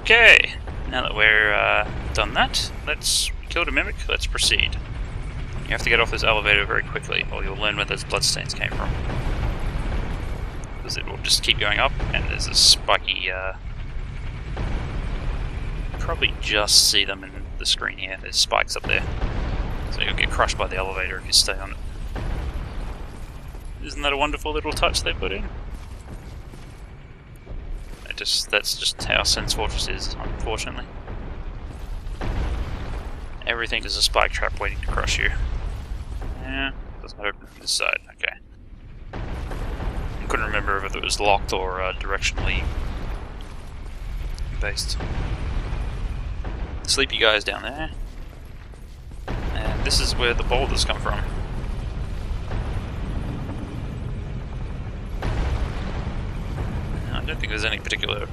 Okay, now that we're done that, let's kill the mimic, let's proceed. You have to get off this elevator very quickly, or you'll learn where those bloodstains came from. Because it will just keep going up, and there's a spiky, probably just see them in the screen here, there's spikes up there. So you'll get crushed by the elevator if you stay on it. Isn't that a wonderful little touch they put in? That's just how Sens Fortress is, unfortunately. Everything is a spike trap waiting to crush you. Yeah, doesn't open from this side, okay. I couldn't remember if it was locked or directionally based. Sleepy guy's down there. And this is where the boulders come from. I don't think there's any particular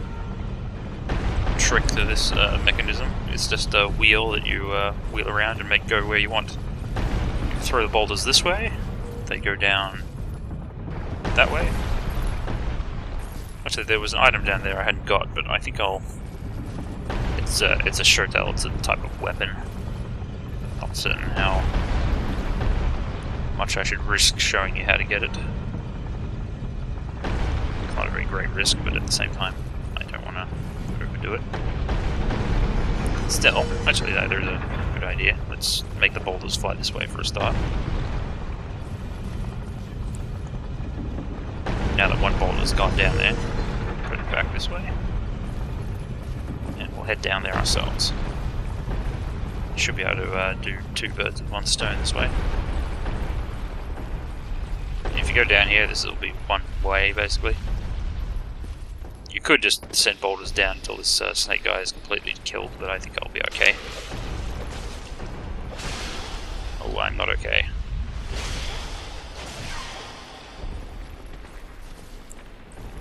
trick to this mechanism. It's just a wheel that you wheel around and make go where you want. You throw the boulders this way, they go down that way. Actually, there was an item down there I hadn't got, but I think I'll... It's a shirtel, it's a type of weapon. Not certain how much I should risk showing you how to get it. Not a very great risk, but at the same time, I don't want to overdo it. Still, actually, there's a good idea. Let's make the boulders fly this way for a start. Now that one boulder's gone down there, put it back this way. And we'll head down there ourselves. Should be able to do two birds with one stone this way. If you go down here, this will be one way, basically. You could just send boulders down until this snake guy is completely killed, but I think I'll be okay. Oh, I'm not okay.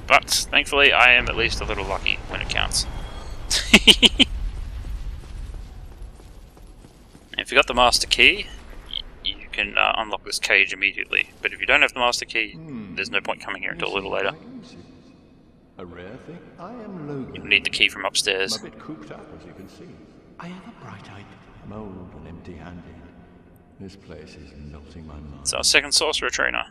But, thankfully, I am at least a little lucky when it counts. If you got the master key, you can unlock this cage immediately. But if you don't have the master key, there's no point coming here until a little later. A rare thing. I am Logan. You need the key from upstairs. I'm a bit cooped up, as you can see. I have a bright-eyed. I'm old and empty-handed. This place is melting my mind. It's our second sorcerer trainer.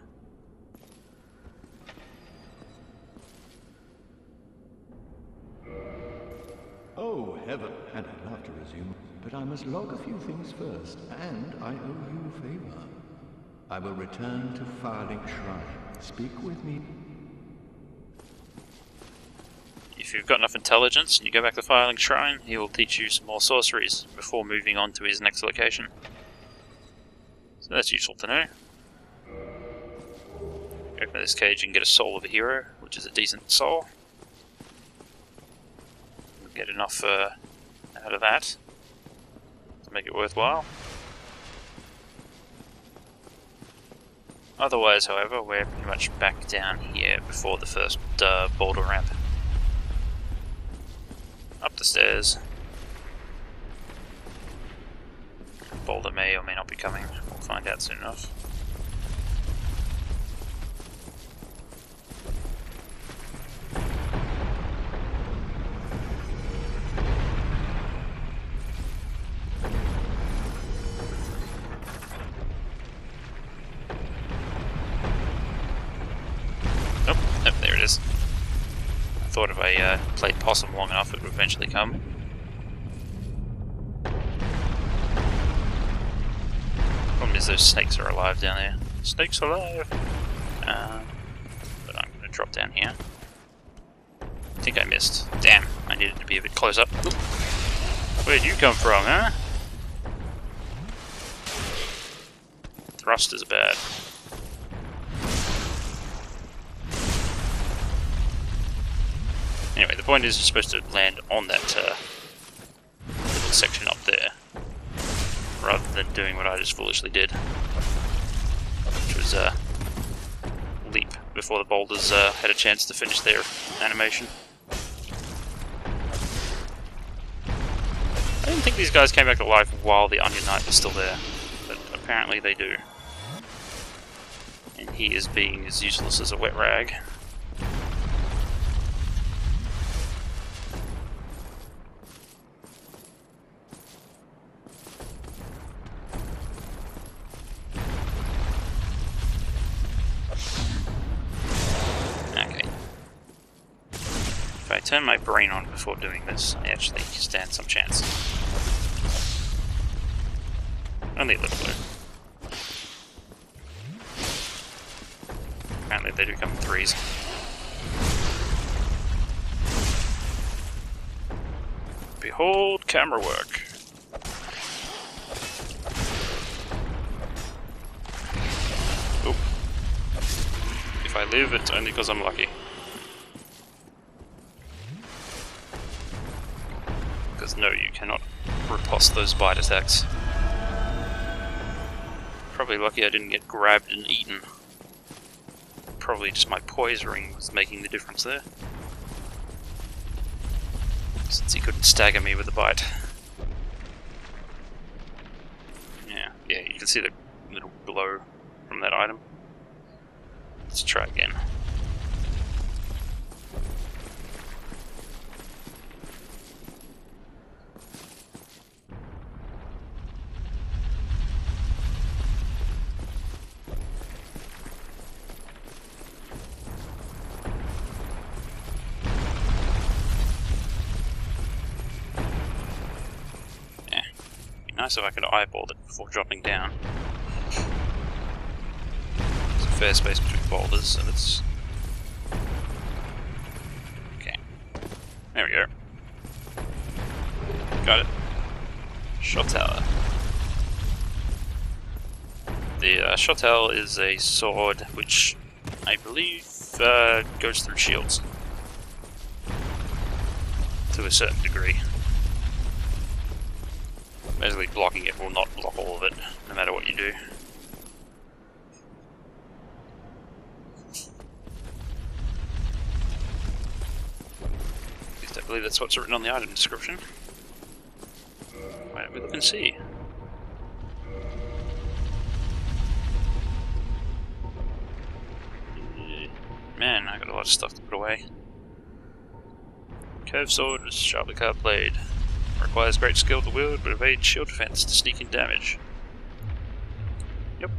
Oh, heaven. And I'd love to resume, but I must log a few things first, and I owe you a favor. I will return to Firelink Shrine. Speak with me. If you've got enough intelligence and you go back to Firelink Shrine, he will teach you some more sorceries before moving on to his next location. So that's useful to know. Open this cage and get a soul of a hero, which is a decent soul. Get enough out of that to make it worthwhile. Otherwise, however, we're pretty much back down here before the first boulder ramp. Up the stairs. Boulder may or may not be coming. We'll find out soon enough. Oh, there it is. I thought if I played possum long enough, it would eventually come. Problem is those snakes are alive down there. Snakes alive! But I'm going to drop down here. I think I missed. Damn, I needed to be a bit close up. Oop. Where'd you come from, huh? Thrusters are bad. Anyway, the point is you're supposed to land on that little section up there, rather than doing what I just foolishly did, which was leap before the boulders had a chance to finish their animation. I didn't think these guys came back to life while the Onion Knight was still there, but apparently they do. And he is being as useless as a wet rag. turn my brain on before doing this, I actually stand some chance. Only a little bit. Apparently they do come in threes. Behold camera work. Oh. If I live, it's only because I'm lucky. Because no, you cannot riposte those bite attacks. Probably lucky I didn't get grabbed and eaten. Probably just my poise ring was making the difference there. Since he couldn't stagger me with a bite. Yeah, you can see the little glow from that item. Let's try again. Nice if I could eyeball it before dropping down. There's a fair space between boulders, so let's... Okay. There we go. Got it. Shot tower. The Shotel is a sword which I believe goes through shields. To a certain degree. Basically, blocking it will not block all of it, no matter what you do. At least I believe that's what's written on the item description. Why don't we look and see? Man, I got a lot of stuff to put away. Curved sword with sharply carved blade. Requires great skill to wield, but evades shield defense to sneak in damage. Yep.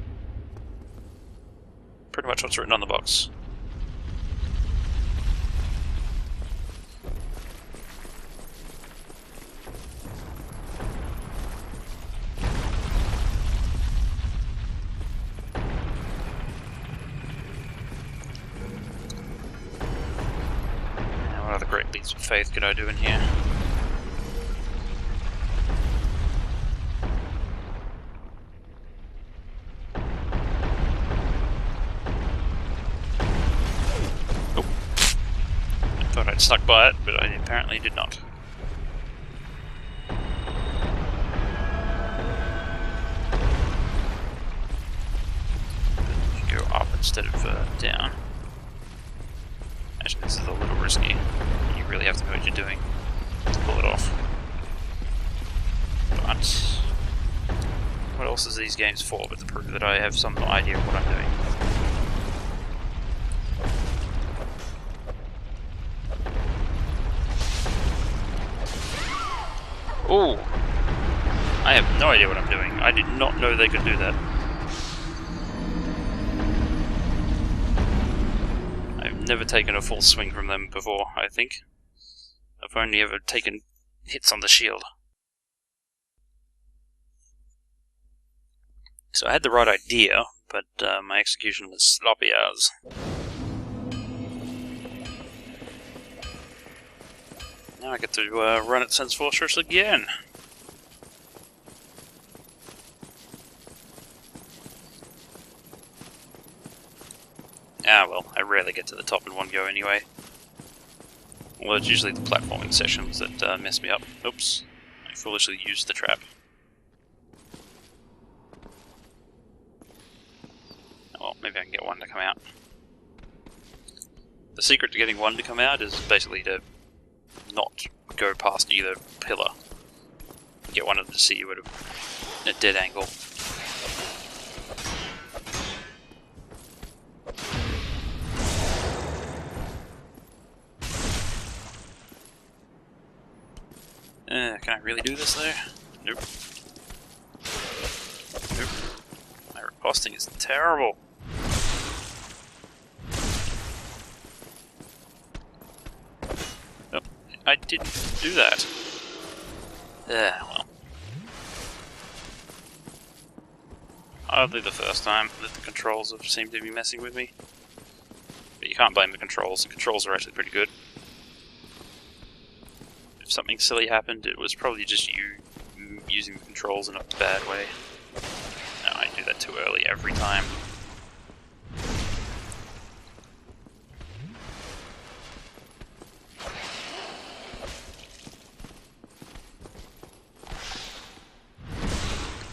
Pretty much what's written on the box. Now, what other great leaps of faith could I do in here? I'd stuck by it, but I apparently did not. Go up instead of down. Actually, this is a little risky. You really have to know what you're doing to pull it off. But what else is these games for but to prove that I have some idea of what I'm doing? Oh! I have no idea what I'm doing. I did not know they could do that. I've never taken a full swing from them before, I think. I've only ever taken hits on the shield. So I had the right idea, but my execution was sloppy as. Now I get to run at Sens Fortress again. Ah well, I rarely get to the top in one go anyway. Well, it's usually the platforming sessions that mess me up. Oops, I foolishly used the trap. Oh, well, maybe I can get one to come out. The secret to getting one to come out is basically to not go past either pillar. Get one of them to see you at a dead angle. Can I really do this there? Nope. Nope. My riposting is terrible. Oh, I didn't do that. Well. Hardly the first time that the controls have seemed to be messing with me. But you can't blame the controls. The controls are actually pretty good. If something silly happened, it was probably just you using the controls in a bad way. No, I do that too early every time.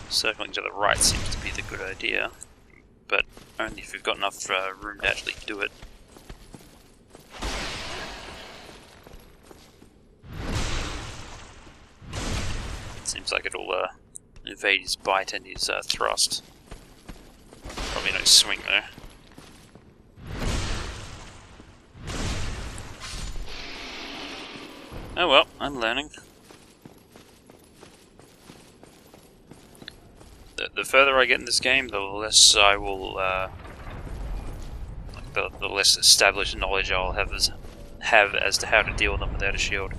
Circling to the right seems to be the good idea, but only if you've got enough room to actually do it. Seems like it'll evade his bite and his thrust. Probably no swing though. Oh well, I'm learning. The further I get in this game, the less I will, the less established knowledge I'll have as to how to deal with them without a shield.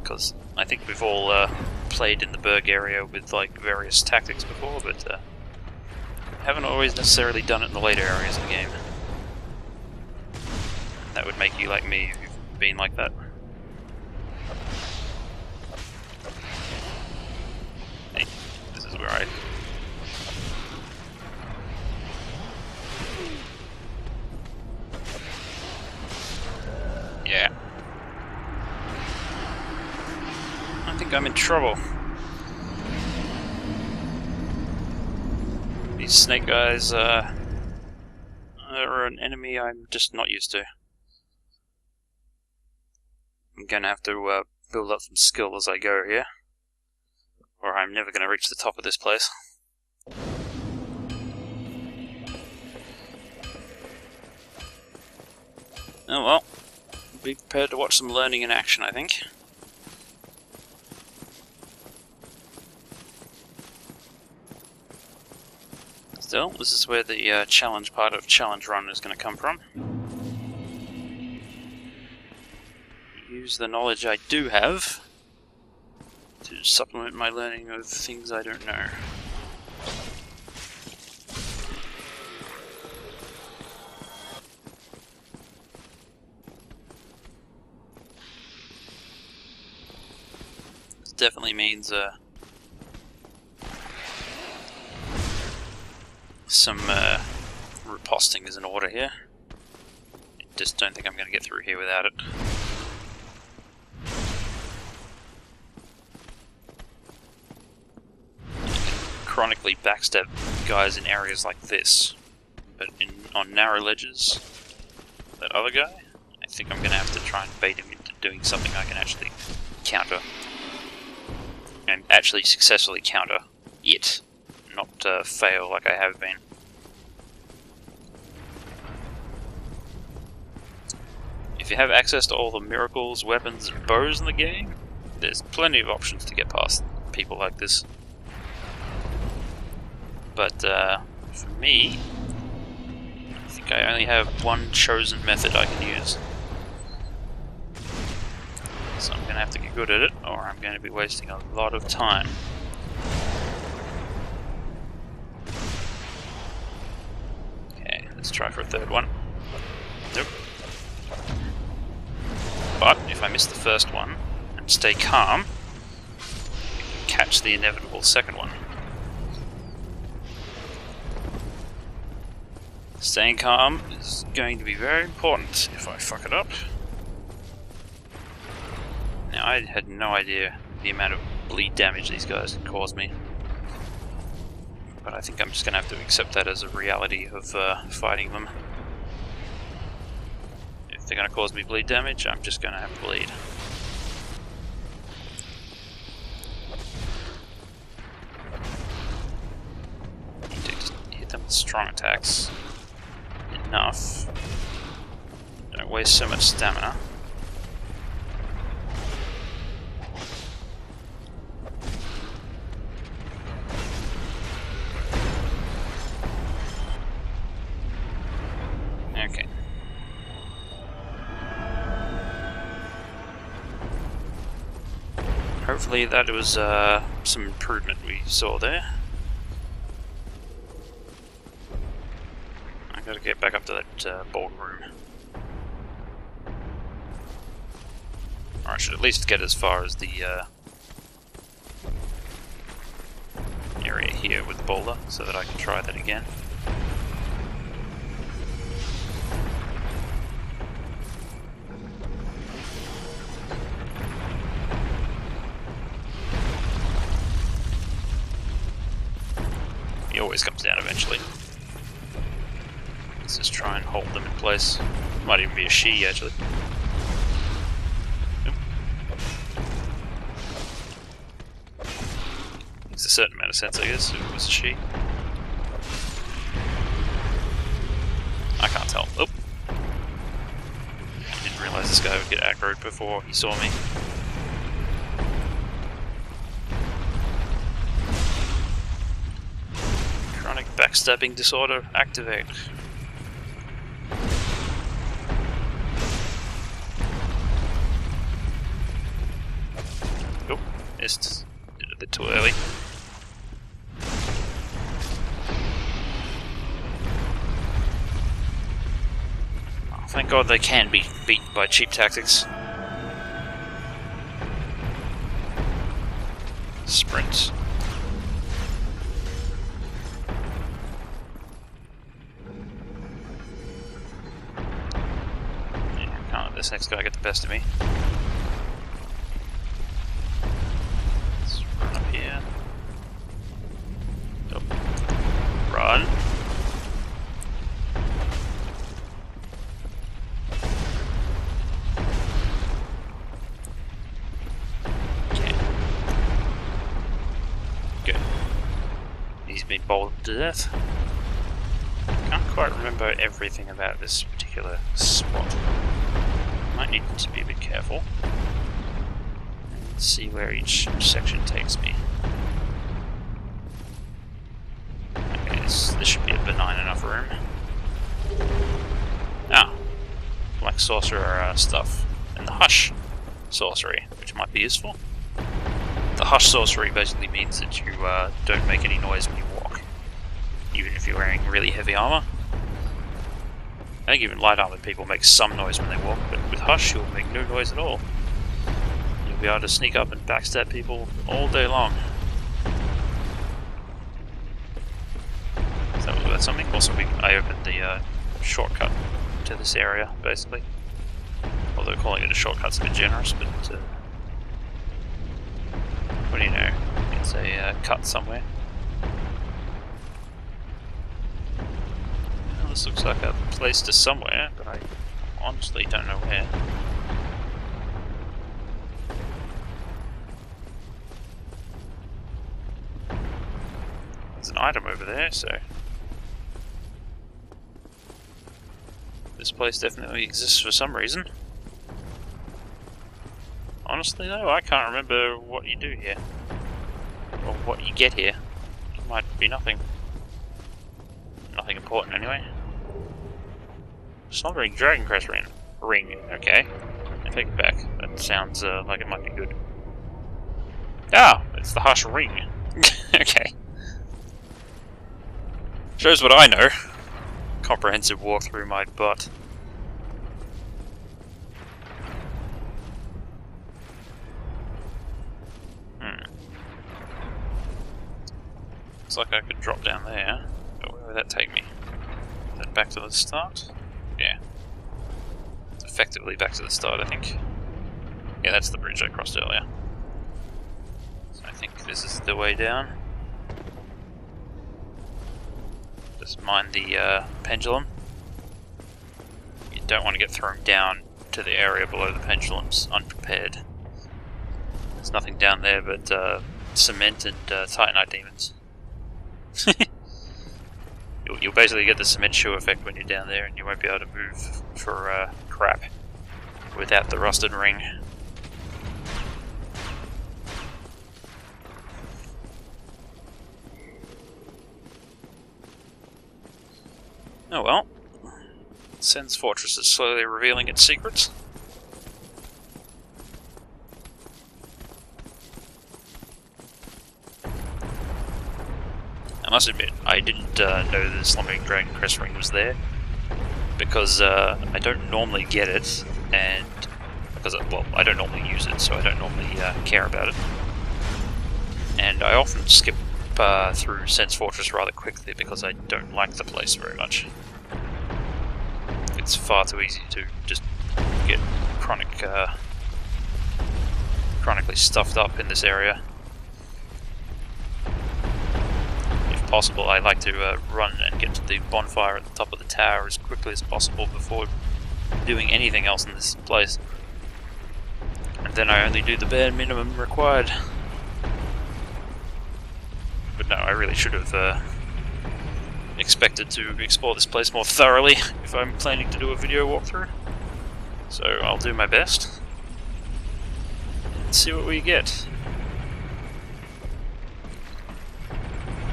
Because I think we've all played in the Berg area with like various tactics before, but haven't always necessarily done it in the later areas of the game. That would make you like me if you've been like that. Hey, this is where I... Yeah. I think I'm in trouble. These snake guys are an enemy I'm just not used to. I'm gonna have to build up some skill as I go here, or I'm never gonna reach the top of this place. Oh well, be prepared to watch some learning in action, I think. Still, this is where the challenge part of Challenge Run is going to come from. Use the knowledge I do have to supplement my learning of things I don't know. This definitely means some riposting is in order here. I just don't think I'm going to get through here without it. Chronically backstab guys in areas like this, but on narrow ledges, that other guy, I think I'm going to have to try and bait him into doing something I can actually counter. And actually successfully counter it. Not fail like I have been. If you have access to all the miracles, weapons, and bows in the game, there's plenty of options to get past people like this. But for me, I think I only have one chosen method I can use. So I'm going to have to get good at it, or I'm going to be wasting a lot of time. Let's try for a third one. Nope. But if I miss the first one and stay calm, I can catch the inevitable second one. Staying calm is going to be very important if I fuck it up. Now, I had no idea the amount of bleed damage these guys can cause me. But I think I'm just going to have to accept that as a reality of fighting them. If they're going to cause me bleed damage, I'm just going to have to bleed. Need to just hit them with strong attacks. Enough. Don't waste so much stamina. Hopefully that was some improvement we saw there. I gotta get back up to that board room. Or I should at least get as far as the area here with the boulder, so that I can try that again. He always comes down eventually. Let's just try and hold them in place. Might even be a she, actually. Nope. Makes a certain amount of sense, I guess, if it was a she. I can't tell. Oh! I didn't realise this guy would get aggroed before he saw me. Chronic backstabbing disorder activate. Oh, missed. Did it a bit too early. Oh, thank God they can be beaten by cheap tactics. Sprint. This next guy get the best of me. Let's run up here. Oh. Run. Okay. Good. He's been bolted to death. Can't quite remember everything about this particular spot. Might need to be a bit careful. Let's see where each section takes me. Okay, this should be a benign enough room. Ah, black sorcerer stuff. And the hush sorcery, which might be useful. The hush sorcery basically means that you don't make any noise when you walk, even if you're wearing really heavy armor. I think even light armored people make some noise when they walk, but with Hush you'll make no noise at all. You'll be able to sneak up and backstab people all day long. So that was about something. Also, I opened the shortcut to this area, basically. Although calling it a shortcut's a bit generous, but what do you know? It's a cut somewhere. This looks like a place to somewhere, but I honestly don't know where. There's an item over there, so this place definitely exists for some reason. Honestly though, I can't remember what you do here, or what you get here. It might be nothing. Nothing important anyway. Slumbering Dragon Crest ring. Okay. I take it back. That sounds like it might be good. Ah! It's the Hush ring. Okay. Shows what I know. Comprehensive walk through my butt. Looks like I could drop down there. But where would that take me? Is that back to the start? Yeah. It's effectively back to the start, I think. Yeah, that's the bridge I crossed earlier. So I think this is the way down. Just mind the pendulum. You don't want to get thrown down to the area below the pendulums unprepared. There's nothing down there but cement and titanite demons. You'll basically get the cement shoe effect when you're down there, and you won't be able to move for crap without the rusted ring. Oh well. Sens Fortress is slowly revealing its secrets. I must admit, I didn't know the Slumbering Dragon Crest Ring was there, because I don't normally get it, and because, well, I don't normally use it, so I don't normally care about it. And I often skip through Sens Fortress rather quickly because I don't like the place very much. It's far too easy to just get chronically stuffed up in this area. If possible, I like to run and get to the bonfire at the top of the tower as quickly as possible before doing anything else in this place. And then I only do the bare minimum required. But no, I really should have expected to explore this place more thoroughly if I'm planning to do a video walkthrough. So I'll do my best and see what we get.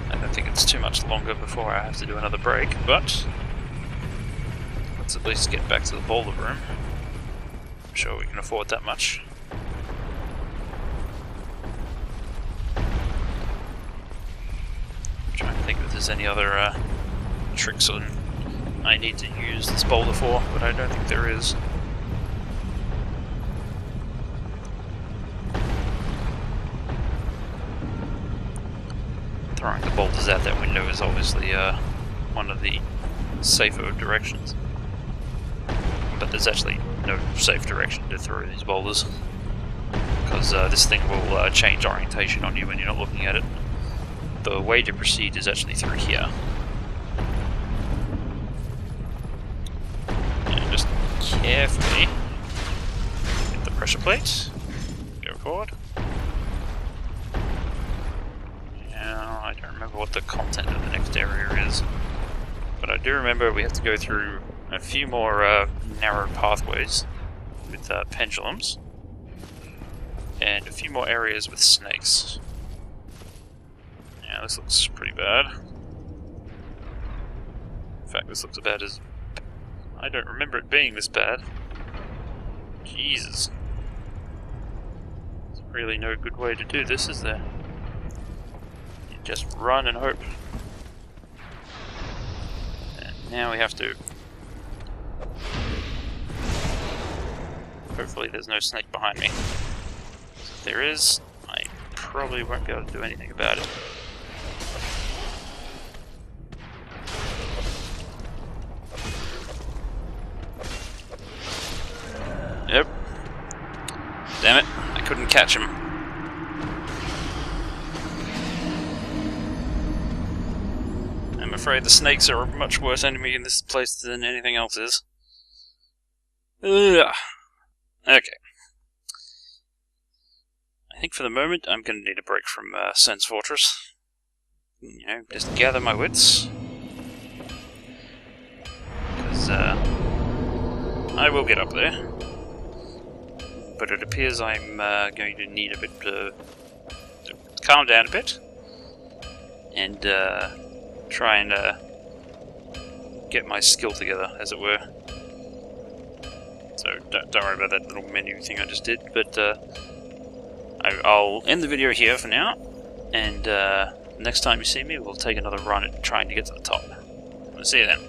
I don't think it's too much longer before I have to do another break, but let's at least get back to the boulder room. I'm sure we can afford that much. I'm trying to think if there's any other tricks I need to use this boulder for, but I don't think there is. Throwing the boulders out that window is obviously one of the safer directions. But there's actually no safe direction to throw these boulders, because this thing will change orientation on you when you're not looking at it. The way to proceed is actually through here. And just carefully hit the pressure plate, go forward. Now, I don't remember what the content of the next area is, but I do remember we have to go through a few more narrow pathways with pendulums, and a few more areas with snakes. Yeah, this looks pretty bad. In fact, this looks as bad as... I don't remember it being this bad. Jesus. There's really no good way to do this, is there? You just run and hope. And now we have to... Hopefully there's no snake behind me. If there is, I probably won't be able to do anything about it. Yep. Damn it, I couldn't catch him. I'm afraid the snakes are a much worse enemy in this place than anything else is. Ugh. Okay. I think for the moment I'm going to need a break from Sens Fortress. You know, just gather my wits. Because I will get up there. But it appears I'm going to need a bit to calm down a bit and try and get my skill together, as it were. So don't worry about that little menu thing I just did, but I'll end the video here for now, and next time you see me we'll take another run at trying to get to the top. I'll see you then.